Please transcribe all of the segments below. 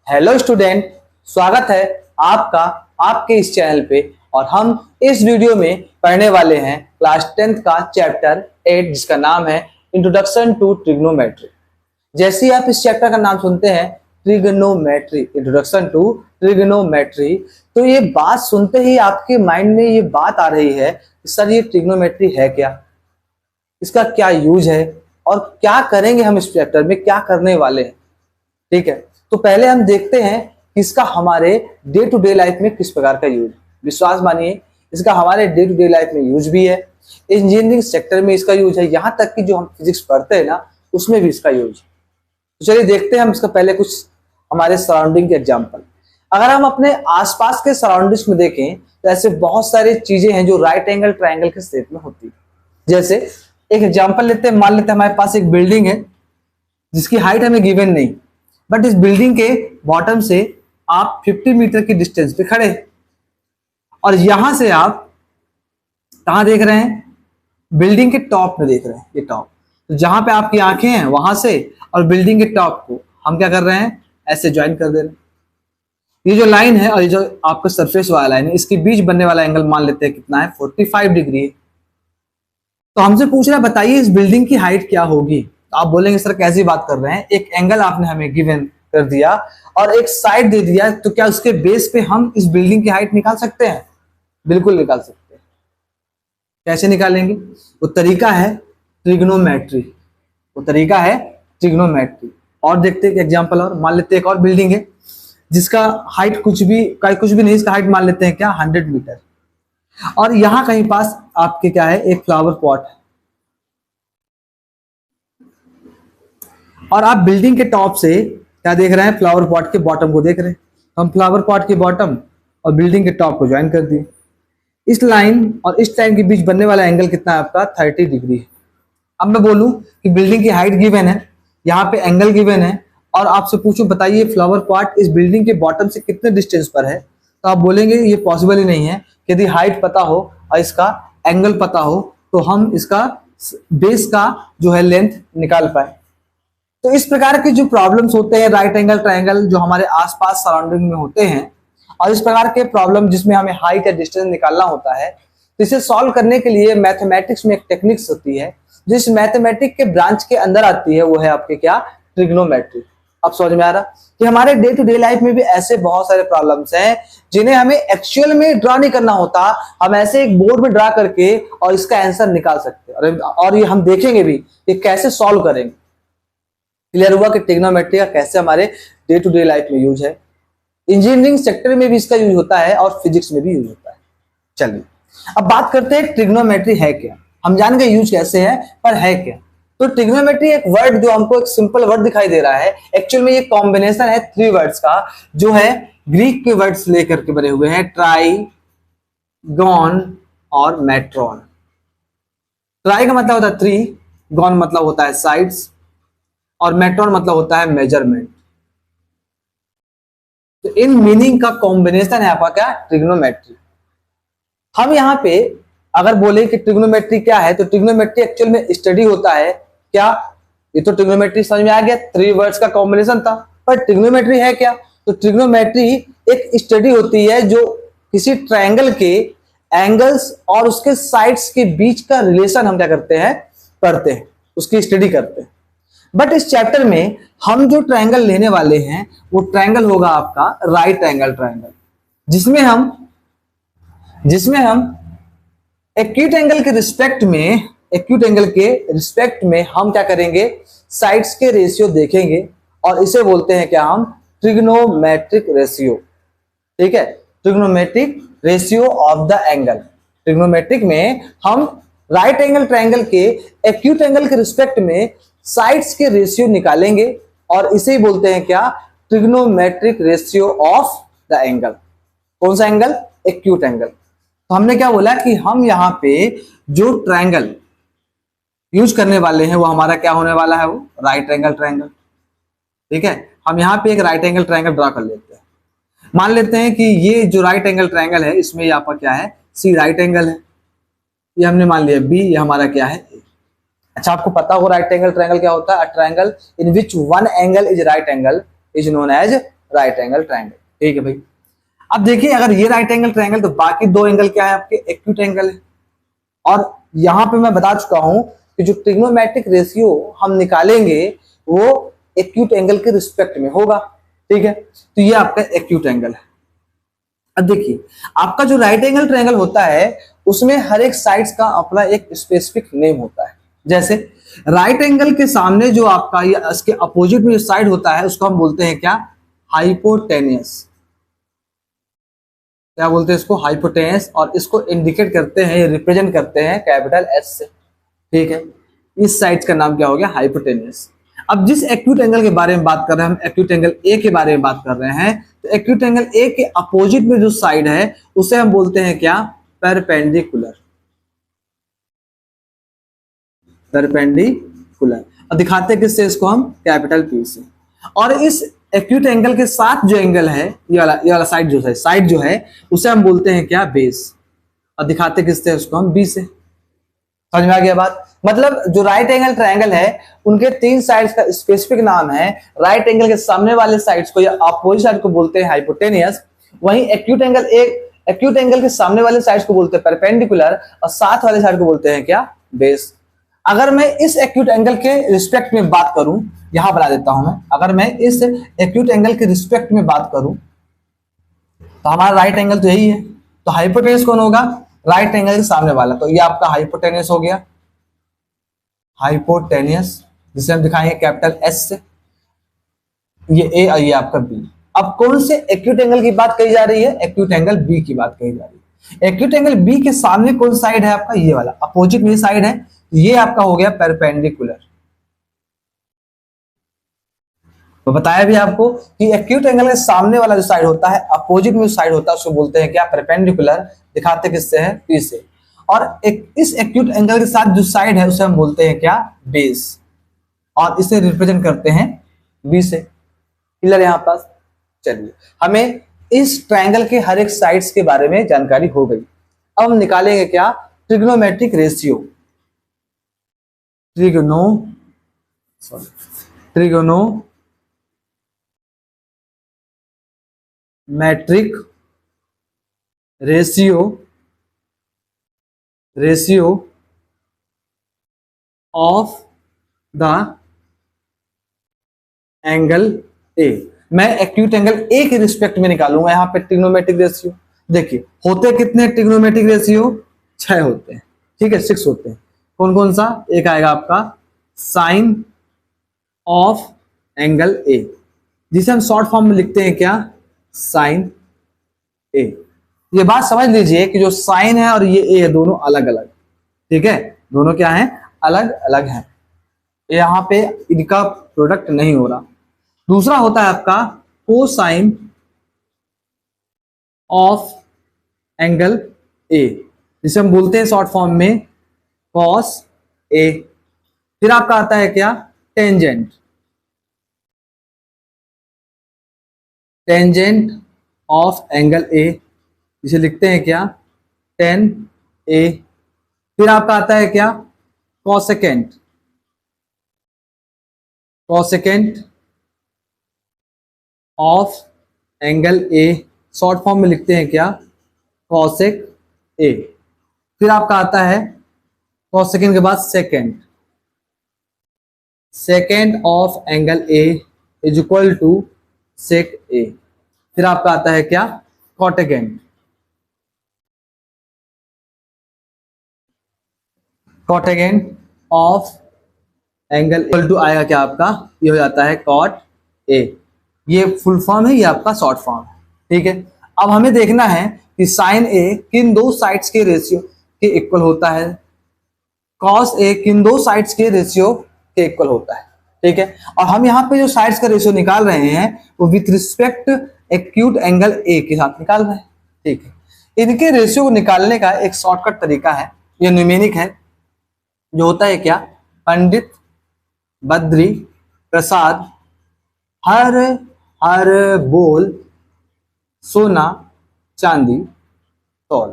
Hello student, स्वागत है आपका आपके इस चैनल पे। और हम इस वीडियो में पढ़ने वाले हैं क्लास 10th का चैप्टर 8 जिसका नाम है इंट्रोडक्शन टू ट्रिग्नोमेट्री। जैसे ही आप इस चैप्टर का नाम सुनते हैं ट्रिग्नोमेट्री, इंट्रोडक्शन टू ट्रिग्नोमेट्री, तो ये बात सुनते ही आपके माइंड में ये बात आ रही है कि सर ये ट्रिग्नोमेट्री है क्या, इसका क्या यूज है और क्या करेंगे हम इस चैप्टर में, क्या करने वाले हैं। ठीक है, तो पहले हम देखते हैं कि इसका हमारे डे टू डे लाइफ में किस प्रकार का यूज। विश्वास मानिए, इसका हमारे डे टू डे लाइफ में यूज भी है, इंजीनियरिंग सेक्टर में इसका यूज है, यहां तक कि जो हम फिजिक्स पढ़ते हैं ना उसमें भी इसका यूज है। तो चलिए देखते हैं हम इसका पहले कुछ हमारे सराउंडिंग के एग्जाम्पल। अगर हम अपने आसपास के सराउंडिंग्स में देखें तो ऐसे बहुत सारी चीजें हैं जो राइट एंगल ट्रायंगल के शेप में होती है। जैसे एक एग्जाम्पल लेते हैं, मान लेते हैं हमारे पास एक बिल्डिंग है जिसकी हाइट हमें गिवन नहीं, बट इस बिल्डिंग के बॉटम से आप 50 मीटर की डिस्टेंस पे खड़े और यहां से आप कहां देख रहे हैं, बिल्डिंग के टॉप में देख रहे हैं। ये टॉप, तो जहां पे आपकी आंखें हैं वहां से और बिल्डिंग के टॉप को हम क्या कर रहे हैं, ऐसे ज्वाइन कर दे रहे हैं। ये जो लाइन है और ये जो आपका सरफेस वाला लाइन है, इसके बीच बनने वाला एंगल मान लेते हैं कितना है, 45 डिग्री है। तो हमसे पूछ रहा है बताइए इस बिल्डिंग की हाइट क्या होगी। तो आप बोलेंगे सर कैसी बात कर रहे हैं, एक एंगल आपने हमें गिवन कर दिया और एक साइड दे दिया, तो क्या उसके बेस पे हम इस बिल्डिंग की हाइट निकाल सकते हैं? बिल्कुल निकाल सकते हैं। कैसे निकालेंगे? वो तरीका है ट्रिग्नोमेट्री, वो तरीका है ट्रिग्नोमेट्री। और देखते हैं एक एग्जांपल और, मान लेते हैं एक और बिल्डिंग है जिसका हाइट कुछ भी नहीं, इसका हाइट मान लेते हैं क्या, 100 मीटर। और यहां कहीं पास आपके क्या है, एक फ्लावर पॉट है और आप बिल्डिंग के टॉप से क्या देख रहे हैं, फ्लावर पॉट के बॉटम को देख रहे हैं। हम फ्लावर पॉट के बॉटम और बिल्डिंग के टॉप को ज्वाइन कर दिए। इस लाइन और इस लाइन के बीच बनने वाला एंगल कितना है आपका, 30 डिग्री है। अब मैं बोलूं कि बिल्डिंग की हाइट गिवन है, यहाँ पे एंगल गिवन है और आपसे पूछूं बताइए फ्लावर पॉट इस बिल्डिंग के बॉटम से कितने डिस्टेंस पर है, तो आप बोलेंगे ये पॉसिबल ही नहीं है। यदि हाइट पता हो और इसका एंगल पता हो तो हम इसका बेस का जो है लेंथ निकाल पाए। तो इस प्रकार के जो प्रॉब्लम्स होते हैं राइट एंगल ट्रायंगल जो हमारे आसपास सराउंडिंग में होते हैं, और इस प्रकार के प्रॉब्लम जिसमें हमें हाइट या डिस्टेंस निकालना होता है, तो इसे सॉल्व करने के लिए मैथमेटिक्स में एक टेक्निक्स होती है जिस मैथमेटिक्स के ब्रांच के अंदर आती है, वो है आपके क्या, ट्रिग्नोमेट्री। अब समझ में आ रहा कि हमारे डे टू डे लाइफ में भी ऐसे बहुत सारे प्रॉब्लम्स हैं जिन्हें हमें एक्चुअल में ड्रा नहीं करना होता, हम ऐसे एक बोर्ड में ड्रा करके और इसका आंसर निकाल सकते हैं। और ये हम देखेंगे भी कि कैसे सॉल्व करेंगे। क्लियर हुआ कि ट्रिग्नोमेट्री का कैसे हमारे डे टू डे लाइफ में यूज है, इंजीनियरिंग सेक्टर में भी इसका यूज होता है और फिजिक्स में भी यूज होता है। चलिए अब बात करते हैं ट्रिग्नोमेट्री है क्या। हम जान गए यूज कैसे है, पर है क्या। तो ट्रिग्नोमेट्री एक वर्ड जो हमको एक सिंपल वर्ड दिखाई दे रहा है, एक्चुअल में ये कॉम्बिनेशन है 3 वर्ड्स का जो है ग्रीक के वर्ड्स लेकर के बने हुए हैं, ट्राई, गॉन और मेट्रॉन। ट्राई का मतलब होता है 3, गॉन मतलब होता है साइड्स और मेट्रॉन मतलब होता है मेजरमेंट। तो इन मीनिंग का कॉम्बिनेशन है आपका क्या, ट्रिग्नोमेट्री। हम यहाँ पे अगर बोले कि ट्रिग्नोमेट्री क्या है, तो ट्रिग्नोमेट्री एक्चुअल में स्टडी होता है क्या, ये तो ट्रिग्नोमेट्री समझ में आ गया, 3 वर्ड्स का कॉम्बिनेशन था। पर ट्रिग्नोमेट्री है क्या, तो ट्रिग्नोमेट्री एक स्टडी होती है जो किसी ट्रायंगल के एंगल्स और उसके साइड्स के बीच का रिलेशन हम क्या करते हैं, पढ़ते हैं, उसकी स्टडी करते हैं। बट इस चैप्टर में हम जो ट्रायंगल लेने वाले हैं वो ट्रायंगल होगा आपका राइट एंगल ट्रायंगल, जिसमें हम एक्यूट एंगल के रिस्पेक्ट में हम क्या करेंगे, साइड्स के रेशियो देखेंगे और इसे बोलते हैं क्या हम, ट्रिग्नोमेट्रिक रेशियो। ठीक है, trigonometric ratio of the angle. Trigonometric में हम राइट एंगल ट्रायंगल के एक्यूट एंगल के रिस्पेक्ट में साइड्स के रेशियो निकालेंगे और इसे ही बोलते हैं क्या, trigonometric ratio of the angle. कौन सा एंगल, एक्यूट एंगल। तो हमने क्या बोला कि हम यहाँ पे जो ट्रायंगल यूज करने वाले हैं वो हमारा क्या होने वाला है, वो राइट एंगल ट्रायंगल। ठीक है, हम यहाँ पे एक राइट एंगल ट्रायंगल ड्रा कर लेते हैं। मान लेते हैं कि ये जो राइट एंगल ट्रायंगल है इसमें ये आपका क्या है, सी राइट एंगल है, ये हमने मान लिया बी, ये हमारा क्या है, ए। अच्छा आपको पता हो राइट एंगल ट्रायंगल क्या होता है, a triangle in which one angle is right angle is known as right angle triangle. ठीक है भाई। अब देखिए अगर ये राइट एंगल ट्रायंगल तो बाकी दो एंगल क्या है आपके, एक्यूट एंगल है। और यहां पे मैं बता चुका हूं कि जो ट्रिग्नोमेट्रिक रेशियो हम निकालेंगे वो एक्यूट एंगल के रिस्पेक्ट में होगा। ठीक है, तो ये आपका एक्यूट एंगल है। अब देखिए आपका जो राइट एंगल ट्रायंगल होता है उसमें हर एक साइड्स का अपना एक स्पेसिफिक नेम होता है। जैसे राइट एंगल के सामने जो आपका या इसके अपोजिट में जो साइड होता है उसको हम बोलते हैं क्या, हाइपोटेनियस। क्या बोलते हैं इसको, हाइपोटेनस। और इसको इंडिकेट करते हैं, रिप्रेजेंट करते हैं कैपिटल एस से। ठीक है, इस साइड का नाम क्या हो गया, हाइपोटेनस। अब जिस एक्यूट एंगल के बारे में बात कर रहे हैं हम, एक्यूट एंगल ए के बारे में बात कर रहे हैं, तो एक्यूट एंगल ए के अपोजिट में जो साइड है उसे हम बोलते हैं क्या, परपेंडिकुलर। परपेंडिकुलर। और दिखाते किससे इसको हम, कैपिटल पी से। और इस एक्यूट एंगल के साथ जो एंगल है ये वाला साइड जो है उसे हम बोलते हैं क्या, बेस। और दिखाते किससे उसको हम, बी से। समझ में आ गया बात। मतलब जो राइट एंगल ट्रायंगल है उनके तीन साइड्स का स्पेसिफिक नाम है। राइट एंगल के सामने वाले साइड्स को या अपोजिट साइड को बोलते हैं हाइपोटेनियस। वहीं एक्यूट एंगल के सामने वाले साइड्स को बोलते हैं परपेंडिकुलर और साथ वाले साइड को बोलते हैं क्या, बेस। अगर मैं इस एक्यूट एंगल के रिस्पेक्ट में बात करूं, यहां बना देता हूं मैं, अगर मैं इस एक्यूट एंगल के रिस्पेक्ट में बात करूं तो हमारा राइट एंगल तो यही है, तो हाइपोटेनस कौन होगा, राइट एंगल के सामने वाला। तो ये आपका हाइपोटेनस हो गया, हाइपोटेनियस, जिसे हम दिखाएंगे कैपिटल एस से। ये ए और ये आपका बी। अब कौन से एक्यूट एंगल की बात कही जा रही है, एक्यूट एंगल बी की बात कही जा रही है। एक्यूट एंगल बी के सामने कौन साइड है आपका, ये वाला अपोजिट में साइड है, ये आपका हो गया परपेंडिकुलर। तो बताया भी आपको कि एक्यूट एंगल के सामने वाला जो साइड होता है, अपोजिट में जो साइड होता है उसको बोलते हैं क्या, परपेंडिकुलर। दिखाते किससे है, पी से। और इस एक्यूट एंगल के साथ जो साइड है उसे हम बोलते हैं क्या, बेस। और इसे रिप्रेजेंट करते हैं बी से। क्लियर यहां पास। चलिए हमें इस ट्रायंगल के हर एक साइड्स के बारे में जानकारी हो गई। अब हम निकालेंगे क्या, trigonometric ratio. Trigonometric ratio of the angle A. मैं एक्यूट एंगल ए के रिस्पेक्ट में निकालूंगा यहां पे ट्रिग्नोमेट्रिक रेशियो। देखिए होते कितने ट्रिग्नोमेट्रिक रेशियो, 6 होते हैं। ठीक है, 6 होते हैं। कौन कौन सा, एक आएगा आपका साइन ऑफ एंगल ए, जिसे हम शॉर्ट फॉर्म में लिखते हैं क्या, साइन ए। ये बात समझ लीजिए कि जो साइन है और ये ए है दोनों अलग अलग। ठीक है, दोनों क्या है, अलग अलग है। यहां पे इनका प्रोडक्ट नहीं हो रहा। दूसरा होता है आपका कोसाइन ऑफ एंगल ए, जिसे हम बोलते हैं शॉर्ट फॉर्म में कॉस ए। फिर आपका आता है क्या, टेंजेंट ऑफ एंगल ए, जिसे लिखते हैं क्या, टेन ए। फिर आपका आता है क्या, cosecant of angle A, short form में लिखते हैं क्या, कॉसेक ए। फिर आपका आता है कॉसेकेंट के बाद secant of angle A is equal to sec A. फिर आपका आता है क्या, cotangent of angle equal to आएगा क्या आपका, ये हो जाता है कॉट ए। ये फुल फॉर्म है, ये आपका शॉर्ट फॉर्म है। ठीक है, अब हमें देखना है कि साइन ए किन दो साइड्स के रेशियो के इक्वल होता है, कॉस ए किन दो साइड्स के रेशियो के इक्वल होता है। ठीक है, और हम यहाँ पे जो साइड्स का रेशियो निकाल रहे हैं वो with respect acute angle A के साथ निकाल रहे हैं। ठीक है, इनके रेशियो को निकालने का एक शॉर्टकट तरीका है, ये न्यूमेरिक है, जो होता है क्या, पंडित बद्री प्रसाद हर हर बोल सोना चांदी तौल।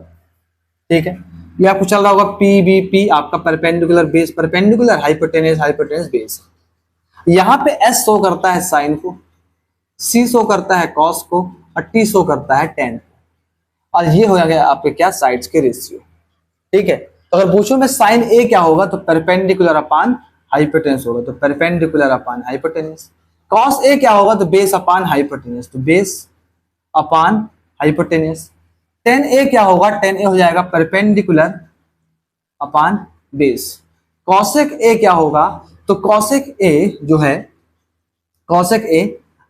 ठीक है, ये आपको चल रहा होगा पी बी पी, आपका perpendicular base perpendicular, hypotenuse base. यहां पे एस शो करता है साइन को। सी शो करता है कॉस को और टी शो करता है टेन को। और ये हो गया आपके क्या साइड्स के रेशियो। ठीक है, तो अगर पूछूं मैं साइन ए क्या होगा तो परपेंडिकुलर अपान हाइपोटेनस होगा, तो perpendicular upon hypotenuse. Cos A क्या होगा तो बेस अपान हाइपोटेनस, तो बेस अपान हाइपोटेनस। टेन ए क्या होगा, टेन ए हो जाएगा परपेंडिकुलर अपान बेस। कॉसेक ए क्या होगा तो कॉसेक ए जो है, कॉसेक ए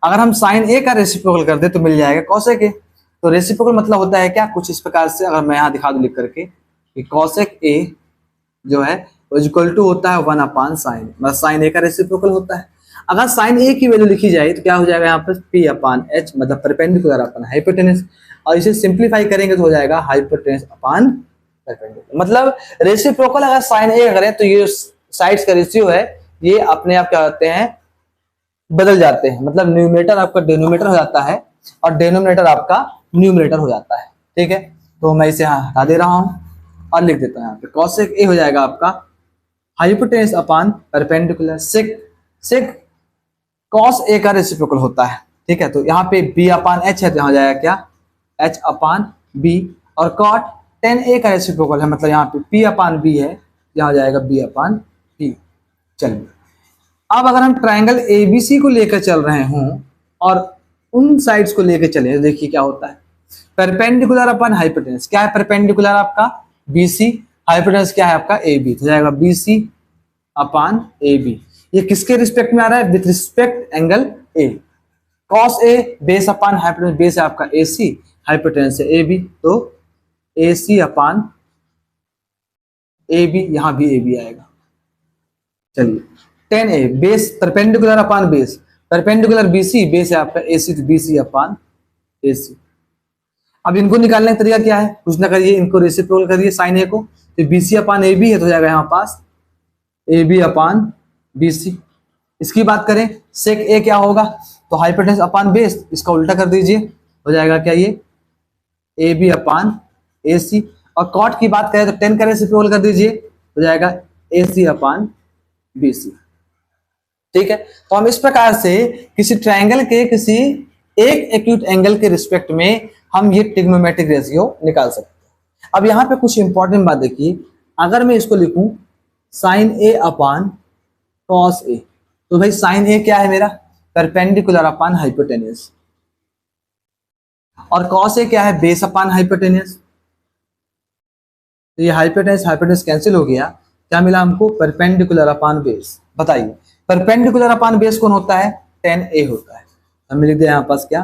अगर हम साइन ए का रेसिप्रोकल कर दे तो मिल जाएगा कॉसेक ए। तो रेसिप्रोकल मतलब होता है क्या, कुछ इस प्रकार से, अगर मैं यहां दिखा दूं लिख करके कि कॉसेक ए जो है इक्वल टू होता है 1 साइन, मतलब साइन ए का रेसिप्रोकल होता है। अगर साइन ए की वैल्यू लिखी जाए तो क्या हो जाएगा यहाँ पर पी अपान एच, मतलब परपेंडिकुलर अपान हाइपोटेनस। और इसे सिंप्लीफाई करेंगे तो हो जाएगा हाइपोटेनस अपान परपेंडिकुलर। मतलब रेसिप्रोकल अगर साइन ए करें तो ये साइड्स का रेशियो है ये अपने आप क्या होते हैं, बदल जाते हैं। मतलब न्यूमरेटर आपका डिनोमिनेटर हो जाता है और डिनोमिनेटर आपका न्यूमरेटर हो जाता है। ठीक है, तो मैं इसे यहाँ हटा दे रहा हूं और लिख देता हूं यहाँ पे कॉसेक ए हो जाएगा आपका hypotenuse upon perpendicular. Sec cos A का रेसिप्रोकल होता है। ठीक है, तो यहाँ पे बी अपान एच है तो यहाँ जाएगा क्या एच अपान बी, और कॉट टेन ए का रेसिप्रोकल है, मतलब यहाँ पे पी अपान बी है, यहाँ जाएगा बी अपान पी। चलिए अब अगर हम ट्राइंगल एबीसी को लेकर चल रहे हों और उन साइड्स को लेकर चले तो देखिए क्या होता है। परपेंडिकुलर अपन हाइपोटेनस, क्या है परपेंडिकुलर आपका बीसी, हाइपोटेनस क्या है आपका एबी, तो जाएगा बीसी अपान एबी। ये किसके रिस्पेक्ट में आ रहा है, with respect angle A. Cos A base upon hypotenuse, base है आपका एसी, हाइपोटेनस है एबी, तो एसी अपान एबी, यहां भी एबी आएगा। चलिए tan A base perpendicular upon base, perpendicular BC, base है आपका एसी, तो बीसी अपान एसी। अब इनको निकालने का तरीका क्या है, कुछ ना करिए, इनको रेसिप्रोकल करिए साइन ए को, तो बीसी अपान ए बी है तो हो जाएगा यहाँ पास ए बी अपान बीसी। इसकी बात करें सेक ए क्या होगा तो हाइपोटेनस अपान बेस, इसका उल्टा कर दीजिए हो जाएगा क्या ये ए बी अपान ए सी। और कॉट की बात करें तो टेन का रेसिप्रोकल कर दीजिए हो जाएगा ए सी अपान बी सी। ठीक है, तो हम इस प्रकार से किसी ट्रायंगल के किसी एक एक्यूट एंगल के रिस्पेक्ट में हम ये ट्रिग्नोमेट्रिक रेशियो निकाल सकते हैं। अब यहाँ पे कुछ इंपॉर्टेंट बात देखिए, अगर मैं इसको लिखूं साइन ए अपान कॉस ए, तो भाई साइन ए क्या है मेरा परपेंडिकुलर अपान हाइपोटेनस, और कॉस ए क्या है बेस अपान हाइपोटेनस। तो ये हाइपोटेनस हाइपोटेनस कैंसिल हो गया, क्या मिला हमको परपेंडिकुलर अपान बेस। बताइए परपेंडिकुलर अपान बेस कौन होता है, टेन ए होता है। हम लिख दिया यहाँ पास क्या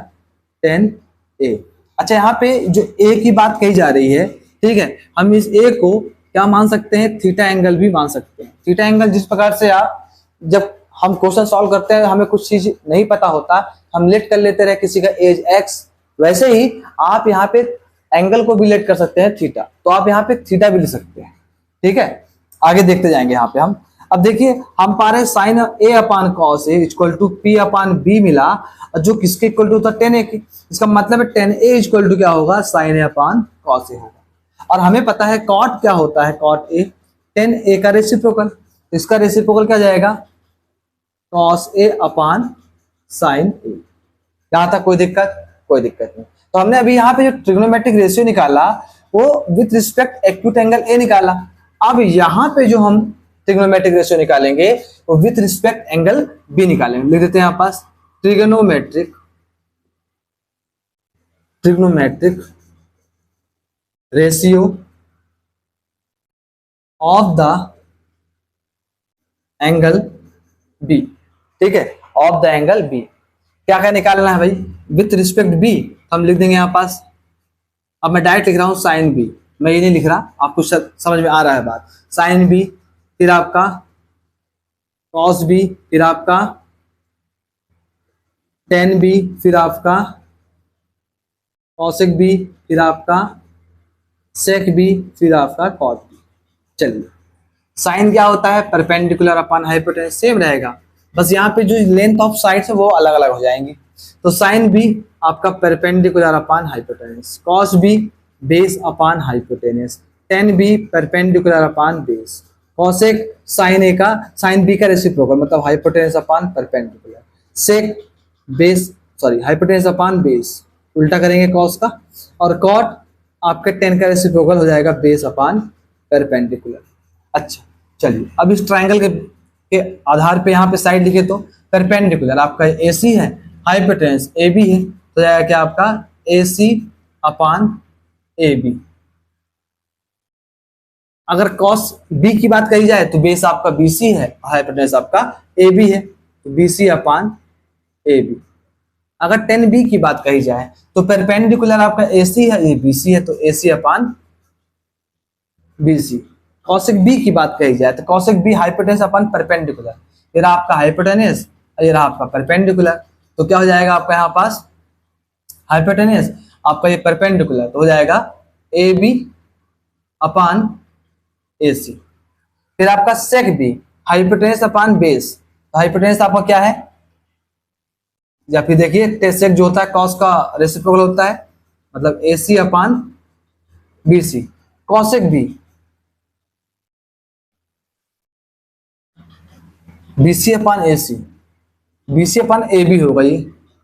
टेन ए। अच्छा यहाँ पे जो ए की बात कही जा रही है, ठीक है, हम इस ए को क्या मान सकते हैं, थीटा एंगल भी मान सकते हैं। थीटा एंगल जिस प्रकार से आप जब हम क्वेश्चन सॉल्व करते हैं हमें कुछ चीज नहीं पता होता, हम लेट कर लेते रहे किसी का एज एक्स, वैसे ही आप यहाँ पे एंगल को भी लेट कर सकते हैं थीटा, तो आप यहाँ पे थीटा भी लिख सकते हैं। ठीक है, आगे देखते जाएंगे यहाँ पे हम। अब देखिए हम पा रहे sine A upon cos A equal to P upon B मिला, जो किसके इक्वल टू था टेन ए की। इसका मतलब है टेन ए इक्वल टू क्या होगा साइन ए अपान कॉस ए होगा। और हमें पता है कॉट क्या होता है, कॉट ए टेन ए का रेसिप्रोकल, इसका रेसिप्रोकल क्या जाएगा कॉस ए अपान साइन ए। यहां तक कोई दिक्कत नहीं। तो हमने अभी यहाँ पे जो ट्रिग्नोमेट्रिक रेशियो निकाला वो with respect acute angle A निकाला। अब यहाँ पे जो हम ट्रिग्नोमेट्रिक रेशियो निकालेंगे वो विथ रिस्पेक्ट एंगल बी निकालेंगे। लिख देते हैं यहाँ पास trigonometric ratio of the angle B. ठीक है, ऑफ द एंगल बी क्या क्या निकालना है भाई, विथ रिस्पेक्ट बी हम लिख देंगे यहाँ पास। अब मैं डायरेक्ट लिख रहा हूं साइन बी, मैं ये नहीं लिख रहा, आपको समझ में आ रहा है बात। साइन बी फिर आपका कॉस बी फिर आपका टेन बी फिर आपका कॉसेक बी फिर आपका सेक बी फिर आपका कॉट बी। चलिए साइन क्या होता है परपेंडिकुलर अपॉन हाइपोटेनस, सेम रहेगा, बस यहाँ पे जो लेंथ ऑफ साइड्स है वो अलग अलग हो जाएंगी। तो साइन बी आपका perpendicular upon hypotenuse, cos B base upon hypotenuse, tan B perpendicular upon base, cosec sine A का साइन बी का रेसिप्रोकल मतलब hypotenuse upon perpendicular, sec base sorry hypotenuse upon base, उल्टा करेंगे कॉस का, और cot आपके 10 का रेसिप्रोकल हो जाएगा बेस अपान परपेंडिकुलर। अच्छा चलिए, अब इस ट्राइंगल के आधार पे यहाँ पे साइड लिखे तो परपेंडिकुलर आपका AC है, हाइपोटेनस AB है, तो जाएगा क्या आपका AC अपान AB। अगर कॉस B की बात कही जाए तो बेस आपका BC है, हाइपोटेनस आपका AB है, तो BC अपान AB। अगर 10B की बात कही जाए तो परपेंडिकुलर आपका AC है, ये BC है, तो AC अपान BC। कॉसेक B की बात कही जाए तो कॉसेक B हाइपोटेनस अपन परपेंडिकुलर, ये रहा आपका हाइपोटेनस और ये रहा आपका परपेंडिकुलर, तो क्या हो जाएगा आपका यहाँ पास हाइपोटेनस आपका ये परपेंडिकुलर, तो हो जाएगा AB अपान AC। फिर आपका सेक B hypotenuse upon base, hypotenuse आपका क्या है, या फिर देखिए सेक जो होता है कॉस का रेसिप्रोकल होता है, मतलब AC अपान BC। कॉसेक B BC अपान AC, BC अपान AB होगा, ये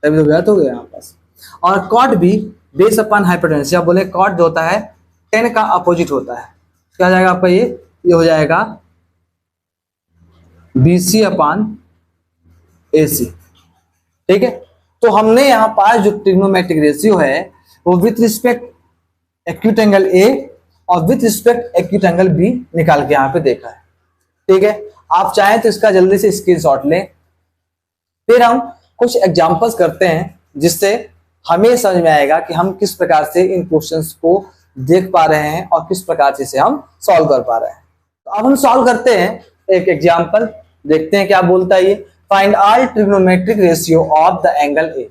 तभी तो गया तो गया यहाँ पास। और कॉट भी बेस अपान हाइपोटेनस, या बोले कॉट जो होता है 10 का अपोजिट होता है, क्या हो जाएगा आपका ये हो जाएगा BC अपान AC। ठीक है, तो हमने यहाँ पास जो ट्रिग्नोमेट्रिक रेशियो है वो with respect acute angle A और with respect acute angle B निकाल के यहाँ पे देखा है। ठीक है, आप चाहें तो इसका जल्दी से स्क्रीनशॉट लें, फिर हम कुछ एग्जांपल्स करते हैं जिससे हमें समझ में आएगा कि हम किस प्रकार से इन क्वेश्चंस को देख पा रहे हैं और किस प्रकार से इसे हम सॉल्व कर पा रहे हैं। तो अब हम सॉल्व करते हैं एक एग्जांपल, देखते हैं क्या बोलता है ये। Find all trigonometric ratio of the angle A.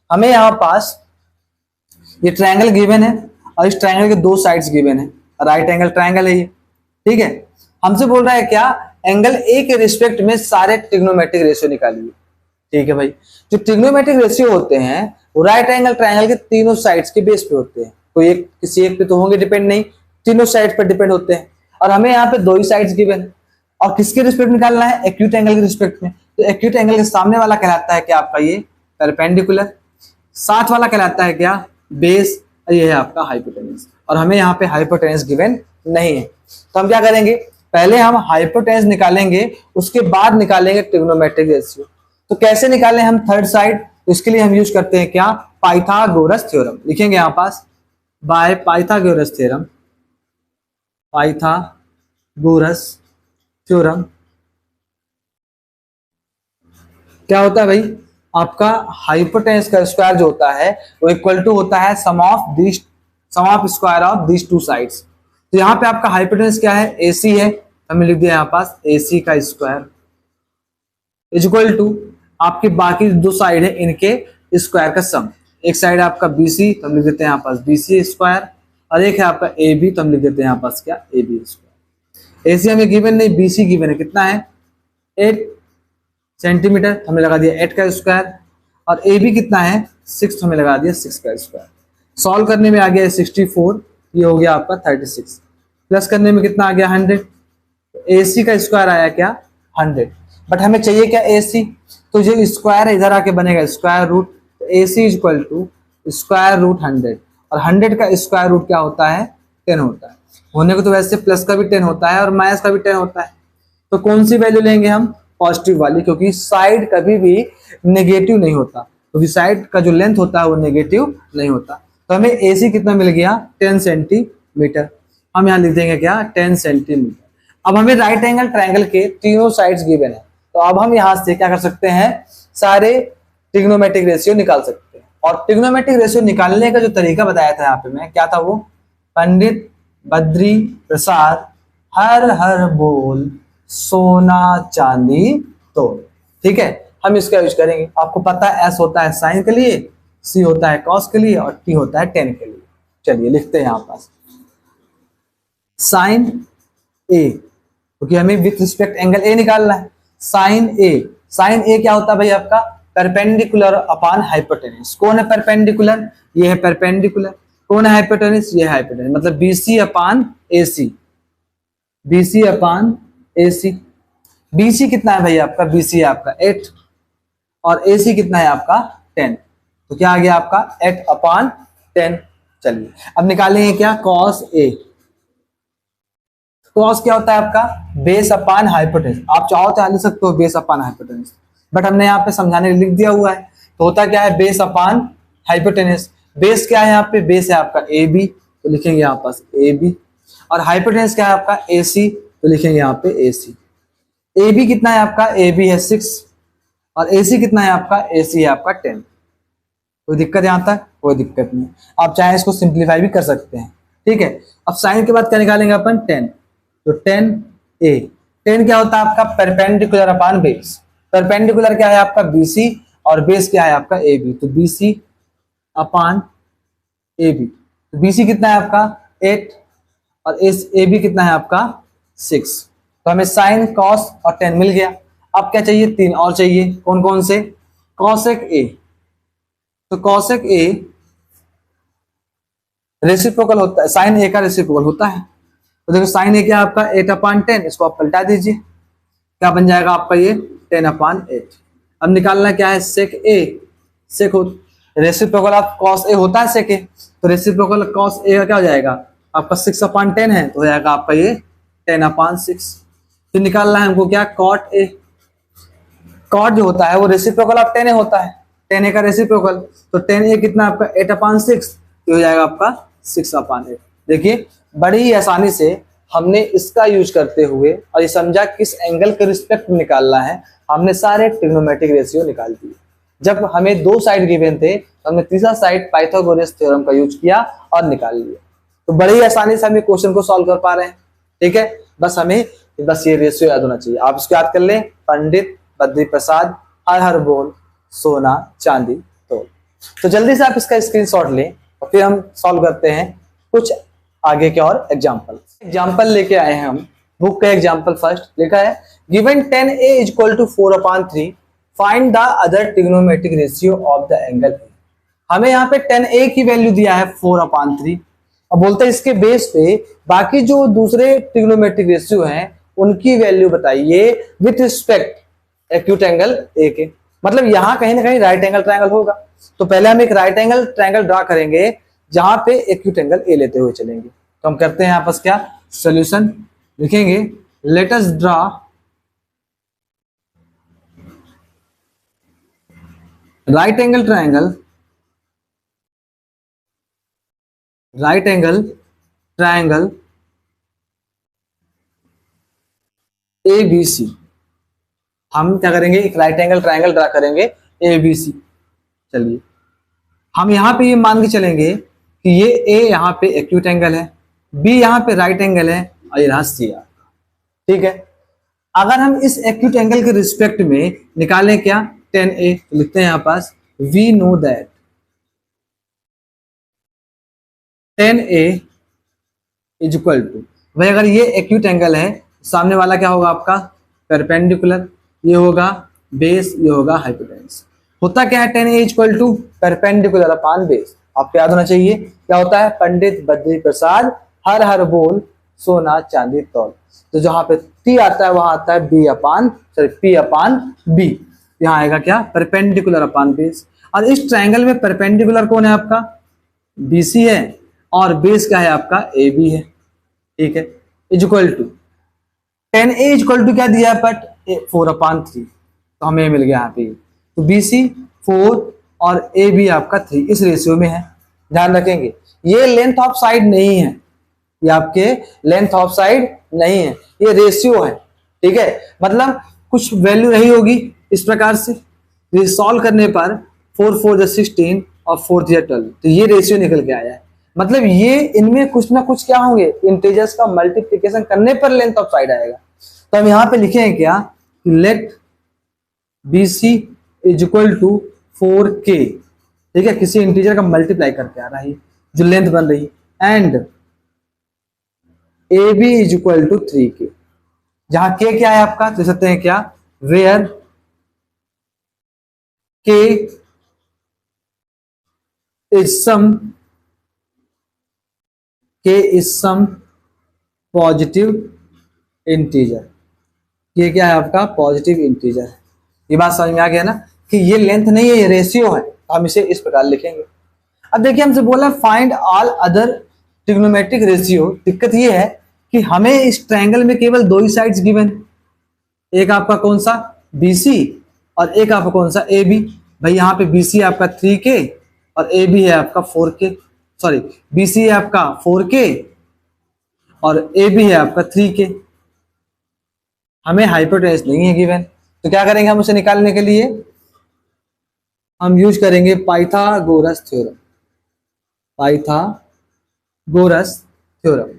हमें यहाँ पास ये ट्रायंगल गिवन है और इस ट्रायंगल के दो साइड्स गिवन है, राइट एंगल ट्रायंगल है ये। ठीक है, हमसे बोल रहा है क्या, एंगल ए के रिस्पेक्ट में सारे ट्रिग्नोमेट्रिक रेशियो निकालिए। ठीक है भाई, जो ट्रिग्नोमेट्रिक रेशियो होते हैं वो राइट एंगल ट्रायंगल के तीनों साइड्स के बेस पे होते हैं, कोई एक किसी एक पे तो होंगे डिपेंड नहीं, तीनों साइड्स पे डिपेंड होते हैं। और हमें यहाँ पे दो ही साइड्स गिवन है और किसके रिस्पेक्ट निकालना है, एक्यूट एंगल के रिस्पेक्ट में। तो एक्यूट एंगल के सामने वाला कहलाता है क्या आपका ये परपेंडिकुलर, साथ वाला कहलाता है क्या बेस, ये है आपका हाइपोटेनस। और हमें यहाँ पे हाइपोटेनस गिवन नहीं है, तो हम क्या करेंगे, पहले हम हाइपोटेनस निकालेंगे, उसके बाद निकालेंगे ट्रिग्नोमेट्रिक रेशियो। तो कैसे निकालें हम थर्ड साइड, तो इसके लिए हम यूज करते हैं क्या, पाइथागोरस थ्योरम। लिखेंगे यहाँ पास by Pythagoras theorem, Pythagoras theorem. क्या होता है भाई, आपका हाइपोटेनस का स्क्वायर जो होता है वो इक्वल टू होता है sum of square of these two sides. तो यहाँ पे आपका हाइपोटेनस क्या है, AC है, हमें लिख दिया यहाँ पास AC का स्क्वायर इज इक्वल टू आपके बाकी दो साइड है इनके स्क्वायर का सम। एक साइड है आपका BC, तो हम लिख देते हैं यहाँ पास BC स्क्वायर, और एक है आपका AB, तो हम लिख देते हैं यहाँ पास क्या AB स्क्वायर। AC हमें गिवन नहीं, BC गिवन है, कितना है 8 सेंटीमीटर, हमने लगा दिया 8 का स्क्वायर, और AB कितना है 6, हमें लगा दिया 6 का स्क्वायर। सॉल्व करने में आ गया 64, ये हो गया आपका 36, प्लस करने में कितना आ गया 100, AC का स्क्वायर आया क्या 100, बट हमें चाहिए क्या AC, तो जो स्क्वायर है इधर आके बनेगा स्क्वायर रूट, तो AC is equal to square root 100, और 100 का स्क्वायर रूट क्या होता है 10 होता है, होने को तो वैसे प्लस का भी 10 होता है और माइनस का भी 10 होता है, तो कौन सी वैल्यू लेंगे हम, पॉजिटिव वाली, क्योंकि साइड कभी भी नेगेटिव नहीं होता, क्योंकि साइड का जो लेंथ होता है वो नेगेटिव नहीं होता। तो हमें AC कितना मिल गया 10 सेंटीमीटर, हम यहाँ लिख देंगे क्या 10 सेंटीमीटर। अब हमें राइट एंगल ट्रायंगल के तीनों साइड्स गिवन है, तो अब हम यहाँ से क्या कर सकते हैं, सारे ट्रिग्नोमेट्रिक रेशियो निकाल सकते हैं। और ट्रिग्नोमेट्रिक रेशियो निकालने का जो तरीका बताया था यहाँ पे मैं, क्या था वो, पंडित बद्री प्रसाद हर हर बोल सोना चांदी तोड़। ठीक है, हम इसका यूज करेंगे, आपको पता है S होता है साइन के लिए, C होता है कॉस के लिए, और T होता है टेन के लिए। चलिए लिखते हैं यहाँ पास साइन A, क्योंकि हमें विथ रिस्पेक्ट एंगल A निकालना है। साइन A क्या होता है भाई आपका परपेंडिकुलर अपान हाइपोटेनस। कौन है परपेंडिकुलर, ये है परपेंडिकुलर, कौन है हाइपोटेनस, ये है हाइपोटेनस, मतलब BC अपान AC, BC अपान AC। BC कितना है भाई आपका, BC है आपका 8 और AC कितना है आपका 10। तो क्या आ गया आपका 8/10। चलिए अब निकालेंगे क्या, कॉस ए। कॉस क्या होता है आपका, बेस अपान हाइपोटेनस। आप चाहो तो लिख सकते हो बेस अपान हाइपोटेनस, बट हमने यहाँ पे समझाने के लिए लिख दिया हुआ है। तो होता क्या है, बेस अपान हाइपोटेनस। बेस क्या है यहाँ पे, बेस है आपका ए बी, तो लिखेंगे यहाँ पास ए बी। और हाइपोटेनस क्या है आपका ए सी, तो लिखेंगे यहाँ पे ए सी। ए बी कितना है आपका, ए बी है 6 और ए सी कितना है आपका, ए सी है आपका 10। कोई दिक्कत यहाँ तक, कोई दिक्कत नहीं। आप चाहे इसको सिंप्लीफाई भी कर सकते हैं, ठीक है। अब साइन के बाद क्या निकालेंगे अपन, 10। तो 10 ए, 10 क्या होता है आपका, परपेंडिकुलर अपान बेस। परपेंडिकुलर क्या है आपका BC और बेस क्या है आपका AB, तो BC अपान AB। तो BC कितना है आपका 8 और AB कितना है आपका 6। तो हमें साइन कॉस और 10 मिल गया। अब क्या चाहिए, 3 और चाहिए। कौन कौन से, कॉसेक A। तो कॉसेक A रेसिप्रोकल होता है, साइन A का रेसिप्रोकल होता है। तो देखो साइन A क्या है आपका 8/10, इसको आप पलटा दीजिए, क्या बन जाएगा आपका ये 10/8। अब निकालना क्या है, sec A। Sec reciprocal of cos A होता है सेक A, तो रेसिप्रोकल कॉस A का क्या हो जाएगा आपका 6/10 है, तो हो जाएगा आपका ये 10/6। फिर निकालना है हमको क्या, कॉट A। कॉट जो होता है वो रेसिप्रोकल ऑफ 10A होता है, 10A का रेसिप्रोकल। तो 10A कितना आपका 8/6, हो जाएगा आपका 6/8। देखिए बड़ी ही आसानी से हमने इसका यूज करते हुए और ये समझा किस एंगल के रिस्पेक्ट में निकालना है, हमने सारे ट्रिग्नोमेट्रिक रेशियो निकाल दिए। जब हमें 2 साइड गिवन थे तो हमने तीसरा साइड पाइथागोरस थ्योरम का यूज किया और निकाल लिया। तो बड़ी ही आसानी से हम ये क्वेश्चन को सॉल्व कर पा रहे हैं, ठीक है। बस ये रेशियो याद होना चाहिए। आप इसको याद कर लें, पंडित बद्री प्रसाद हर बोल सोना चांदी तोल। तो जल्दी से आप इसका स्क्रीनशॉट लें और फिर हम सॉल्व करते हैं कुछ आगे के और एग्जाम्पल लेके आए हैं हम। बुक का एग्जाम्पल फर्स्ट लिखा है, given 10A = 4/3, find the other trigonometric ratio of the angle. हमें यहाँ पे 10A की वैल्यू दिया है 4/3। अब बोलते हैं इसके बेस पे बाकी जो दूसरे ट्रिग्नोमेट्रिक रेशियो हैं उनकी वैल्यू बताइए with respect acute angle A के। मतलब यहाँ कहीं ना कहीं राइट एंगल ट्रायंगल होगा, तो पहले हम एक राइट एंगल ट्रायंगल ड्रा करेंगे जहां पे एक्यूट एंगल A लेते हुए चलेंगे। तो हम करते हैं यहाँ पास क्या, सॉल्यूशन लिखेंगे, let us draw right angle triangle ABC। हम क्या करेंगे, एक राइट एंगल ट्रायंगल ड्रा करेंगे ABC। चलिए हम यहाँ पे ये मान के चलेंगे कि ये A यहाँ पे एक्यूट एंगल है, B यहाँ पे राइट एंगल है और ये रहा C। ठीक है, अगर हम इस एक्यूट एंगल के रिस्पेक्ट में निकालें क्या 10A, तो लिखते हैं यहाँ पास वी नो दैट 10A = भाई अगर ये एक्यूट एंगल है, सामने वाला क्या होगा आपका परपेंडिकुलर, ये होगा बेस, ये होगा हाइपोटेनस। होता क्या है 10A = परपेंडिकुलर अपान बेस। आपको याद होना चाहिए क्या होता है, पंडित बद्री प्रसाद हर बोल सोना चांदी तौल। तो जहां पे T आता है वहां आता है P/B। यहाँ आएगा क्या, परपेंडिकुलर अपान बेस। और इस ट्रायंगल में परपेंडिकुलर कौन है आपका, BC है और बेस क्या है आपका AB है, ठीक है। इक्वल टू 10A = क्या दिया है, बट 4/3, तो हमें मिल गया यहाँ पे। तो BC 4 और AB आपका 3 इस रेशियो में है। ध्यान रखेंगे ये लेंथ ऑफ साइड नहीं है, ये आपके लेंथ ऑफ साइड नहीं है, ये रेशियो है, ठीक है। मतलब कुछ वैल्यू रही होगी इस प्रकार से, ये सॉल्व करने पर 4 4 16 और 4 3 12, तो ये रेशियो निकल के आया है। मतलब ये इनमें कुछ ना कुछ क्या होंगे, इंटीजर्स का मल्टीप्लिकेशन करने पर लेंथ ऑफ साइड आएगा। तो हम यहाँ पे लिखेंगे क्या, लेट BC = 4K, ठीक है, किसी इंटीजर का मल्टीप्लाई करके आ रहा है जो लेंथ बन रही है, एंड AB = 3K, जहां K क्या है आपका, दे सकते हैं क्या, where K is some positive integer. ये क्या है आपका पॉजिटिव इंटीजर। ये बात समझ में आ गया ना कि ये लेंथ नहीं है, ये रेशियो है। हम इसे इस प्रकार लिखेंगे। अब देखिए हमसे बोला find all other trigonometric ratio. दिक्कत ये है कि हमें इस ट्रायंगल में केवल दो ही साइड्स गिवन, एक आपका कौन सा BC और एक आपका कौन सा AB। भाई यहाँ पे BC है आपका 3K और AB है आपका 4K, सॉरी BC है आपका 4K और AB है आपका 3K। हमें हाइपोटेनस नहीं है गिवन, तो क्या करेंगे हम उसे निकालने के लिए हम यूज करेंगे पाइथागोरस थ्योरम। पाइथागोरस थ्योरम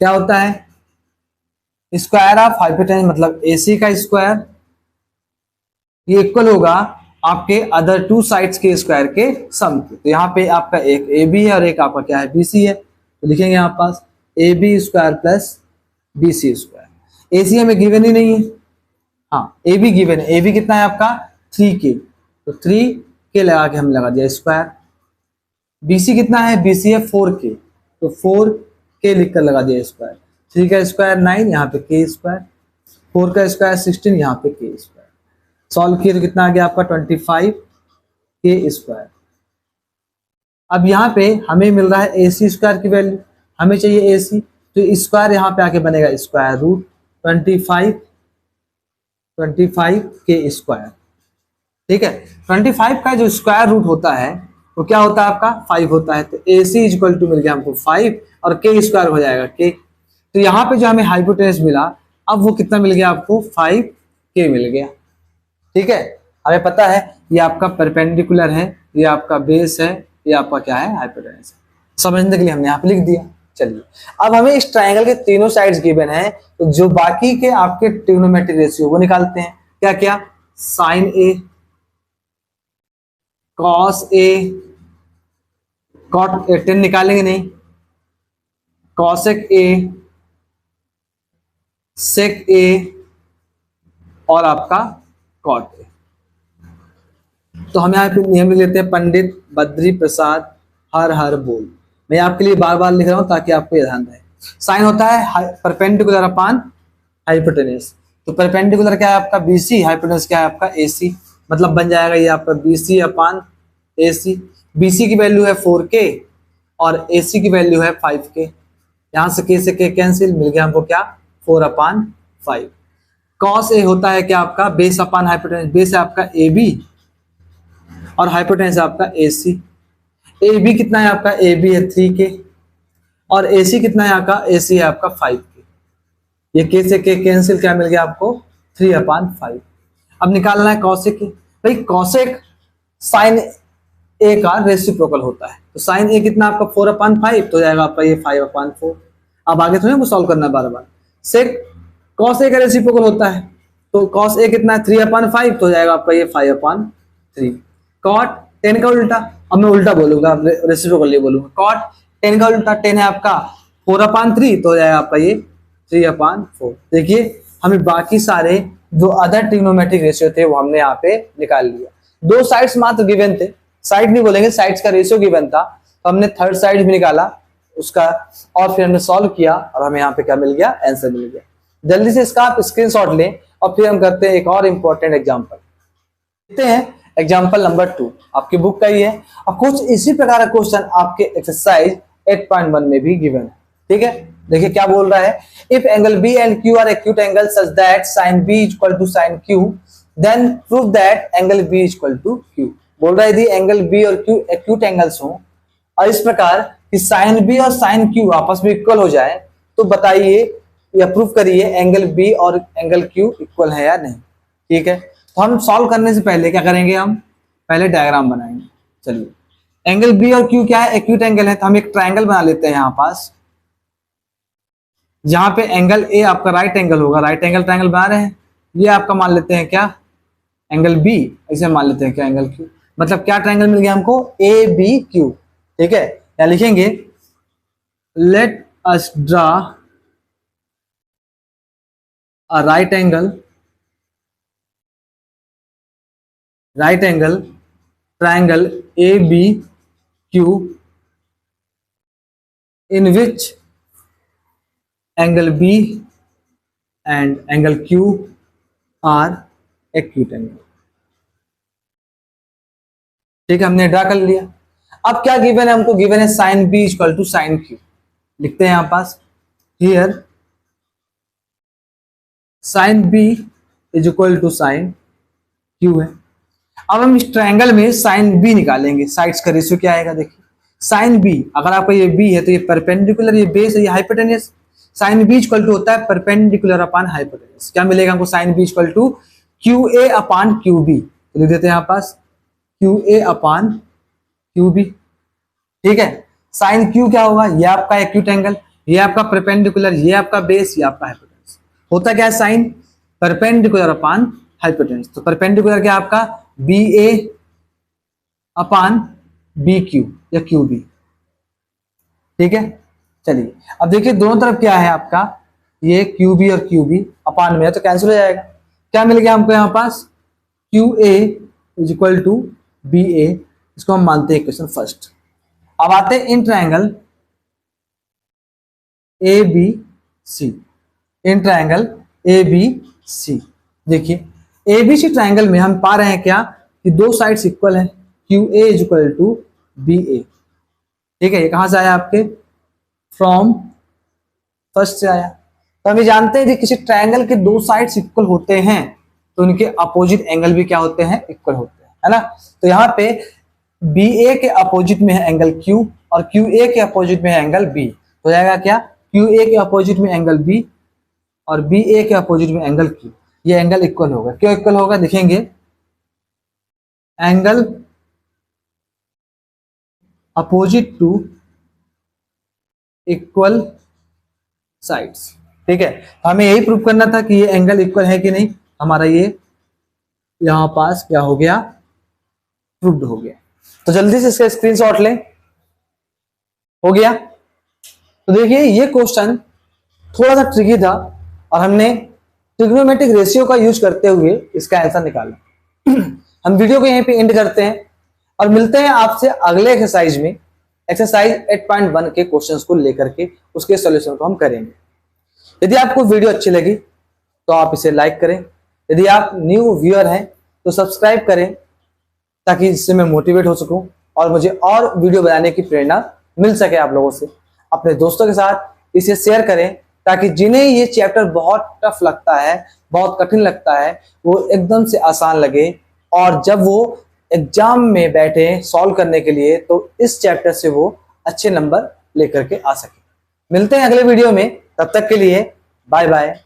क्या होता है, स्क्वायर ऑफ हाइपोटेनस मतलब AC का स्क्वायर ये इक्वल होगा आपके अदर टू साइड्स के स्क्वायर के सम के। तो यहाँ पे आपका एक AB है और एक आपका क्या है BC है, तो लिखेंगे यहाँ पास AB square plus BC square. AC हमें गिवन ही नहीं है, हाँ AB गिवन है। AB कितना है आपका 3K, तो 3K लगा के हम लगा दिया स्क्वायर। BC कितना है, BC है 4K, तो 4K लिखकर लगा दिया स्क्वायर। 3 का स्क्वायर 9, यहाँ पे K स्क्वायर, 4 का स्क्वायर 16, यहाँ पे K स्क्वायर। सॉल्व किए तो कितना आ गया आपका 25K स्क्वायर। अब यहाँ पे हमें मिल रहा है AC स्क्वायर की वैल्यू, हमें चाहिए AC, तो स्क्वायर यहाँ पे आके बनेगा स्क्वायर रूट 25K स्क्वायर। ठीक है, 25 का जो स्क्वायर रूट होता है वो क्या होता है आपका 5 होता है, तो AC इक्वल टू मिल गया हमको 5 और K स्क्वायर हो जाएगा K। तो यहाँ पे जो हमें हाइपोटेनस मिला अब वो कितना मिल गया आपको 5K मिल गया। ठीक है, हमें पता है ये आपका परपेंडिकुलर है, ये आपका बेस है, ये आपका क्या है हाइपोटेनस है। समझने के लिए हमने यहाँ पे लिख दिया। चलिए अब हमें इस ट्रायंगल के तीनों साइड्स गिवन है, तो जो बाकी के आपके ट्रिग्नोमेट्रिक रेशियो वो निकालते हैं। क्या क्या, sine A, cos A, cot 10 निकालेंगे नहीं, कॉसेक A, सेक A और आपका कॉट A। तो हम यहाँ पे नियम लिख लेते हैं, पंडित बद्री प्रसाद हर हर बोल। मैं आपके लिए बार बार लिख रहा हूं ताकि आपको ध्यान रहे। साइन होता है परपेंडिकुलर अपान हाइपोटेनस, तो परपेंडिकुलर क्या है आपका BC, हाइपोटेनस क्या है आपका AC, मतलब बन जाएगा ये आपका BC अपान AC। BC की वैल्यू है 4K और AC की वैल्यू है 5K। यहां से K से K कैंसिल, मिल गया हमको क्या 4/5। कॉस A होता है क्या आपका बेस अपान हाइपोटेनस, बेस है आपका AB और हाइपोटेनस है आपका AC। AB कितना है आपका, AB है 3K और AC कितना है आपका, AC है आपका 5K। ये K से K कैंसिल, क्या मिल गया आपको 3/5। अब निकालना है कॉसेक। भाई कॉसेक साइन A का रेसिप्रोकल होता है, तो साइन A कितना आपका 4/5, तो जाएगा आपका ये 5/4। अब आगे थोड़ी सॉल्व करना बार बार। सेक कॉस A का रेसिप्रोकल होता है, तो कॉस A कितना है 3/5, तो जाएगा आपका ये 5/3। कॉट 10 का उल्टा, अब मैं उल्टा बोलूंगा रेसिप्रोकल नहीं बोलूंगा, कॉट 10 का उल्टा 10 है आपका 4/3, तो हो जाएगा आपका ये 3/4। देखिए हमें बाकी सारे जो अदर ट्रिग्नोमेट्रिक रेशियो थे वो हमने यहाँ पे निकाल लिया। दो साइड्स मात्र गिवन थे, साइड नहीं बोलेंगे, साइड्स का रेशियो गिवन था, तो हमने थर्ड साइड भी निकाला उसका और फिर हमने सॉल्व किया और हमें यहाँ पे क्या मिल गया, आंसर मिल गया। जल्दी से इसका आप स्क्रीनशॉट लें और फिर हम करते हैं एक और इंपॉर्टेंट एग्जांपल। देखते हैं एग्जांपल नंबर 2, आपकी बुक का ही है और कुछ इसी प्रकार का क्वेश्चन आपके एक्सरसाइज 8.1 में भी गिवन है। ठीक है, देखिए क्या बोल रहा है, if angle B and Q are acute angle such that sin B equal to sin Q then prove that angle B equal to Q। बोल रहा है यदि एंगल B और Q एक्यूट एंगल्स हो और इस प्रकार कि sin B और sin Q आपस में इक्वल हो जाए, तो बताइए या प्रूव करिए एंगल B और एंगल Q इक्वल है या नहीं। ठीक है, तो हम सॉल्व करने से पहले क्या करेंगे, हम पहले डायग्राम बनाएंगे। चलिए, एंगल B और Q क्या है, एक्यूट एंगल है, तो हम एक ट्रायंगल बना लेते हैं यहाँ पास, जहां पे एंगल A आपका राइट एंगल होगा, राइट एंगल ट्रायंगल बना रहे हैं, ये आपका मान लेते हैं क्या एंगल B, ऐसे मान लेते हैं क्या एंगल Q। मतलब क्या ट्रायंगल मिल गया हमको ABQ। ठीक है, या लिखेंगे let us draw a right angle triangle ABQ in which angle B and angle Q are acute angle. ठीक है, हमने ड्रा कर लिया। अब क्या गिवन है हमको? गिवन है sine B equal to sine Q. लिखते हैं यहां पास, here sine B is equal to sine Q है। अब हम इस ट्रायंगल में साइन बी निकालेंगे, साइड्स का रेशियो क्या आएगा देखिए। साइन बी, अगर आपका ये बी है तो ये परपेंडिकुलर, ये बेस है, ये hypotenuse. Sine B equal to होता है परपेंडिकुलर अपॉन हाइपोटेन्यूस। क्या मिलेगा हमको? Sine B equal to Q A upon Q B. तो लिख देते हैं यहां पास Q A upon Q B. ठीक है, साइन क्यू क्या होगा? ये आपका एक्यूट एंगल, ये आपका परपेंडिकुलर, ये आपका बेस, ये आपका हाइपोटेन्यूस। होता क्या है? Sine perpendicular upon hypotenuse. तो परपेंडिकुलर क्या आपका? B A upon B Q या क्यू बी। ठीक है, चलिए अब देखिए दोनों तरफ क्या है आपका, ये क्यू बी और क्यू बी अपॉन में है तो कैंसिल हो जाएगा। क्या मिल गया हमको यहाँ पास? Q A is equal to B A. इसको हम मानते हैं इक्वेशन फर्स्ट। अब आते हैं in triangle A B C. In triangle A B C, देखिए ए बी सी ट्रायंगल में हम पा रहे हैं क्या कि दो साइड्स इक्वल है। Q A is equal to B A. ठीक है, ये कहां से आया आपके? फ्रॉम फर्स्ट से आया। तो हम ये जानते हैं कि किसी ट्रायंगल के दो साइड्स इक्वल होते हैं तो उनके अपोजिट एंगल भी क्या होते हैं? इक्वल होते हैं, है ना। तो यहाँ पे बी ए के अपोजिट में है एंगल क्यू और क्यू ए के अपोजिट में है एंगल बी। तो जाएगा क्या? क्यू ए के अपोजिट में एंगल बी और बी ए के अपोजिट में एंगल क्यू। ये एंगल इक्वल होगा। क्यों इक्वल होगा? देखेंगे, angle opposite to equal sides. ठीक है, हमें यही प्रूव करना था कि ये एंगल इक्वल है कि नहीं। हमारा ये यहां पास क्या हो गया? प्रूव्ड हो गया। तो जल्दी से इसका स्क्रीनशॉट लें। हो गया। तो देखिए ये क्वेश्चन थोड़ा सा ट्रिकी था और हमने ट्रिग्नोमेट्रिक रेशियो का यूज करते हुए इसका आंसर निकाला। हम वीडियो को यहीं पे एंड करते हैं और मिलते हैं आपसे अगले एक्सरसाइज में। एक्सरसाइज 8.1 के क्वेश्चंस को लेकर के उसके सॉल्यूशन को हम करेंगे। यदि आपको वीडियो अच्छी लगी तो आप इसे लाइक करें। यदि आप न्यू व्यूअर हैं तो सब्सक्राइब करें ताकि इससे मैं मोटिवेट हो सकूं और मुझे और वीडियो बनाने की प्रेरणा मिल सके आप लोगों से। अपने दोस्तों के साथ इसे शेयर करें ताकि जिन्हें ये चैप्टर बहुत टफ लगता है, बहुत कठिन लगता है, वो एकदम से आसान लगे और जब वो एग्जाम में बैठे सॉल्व करने के लिए तो इस चैप्टर से वो अच्छे नंबर लेकर के आ सके। मिलते हैं अगले वीडियो में, तब तक के लिए बाय बाय।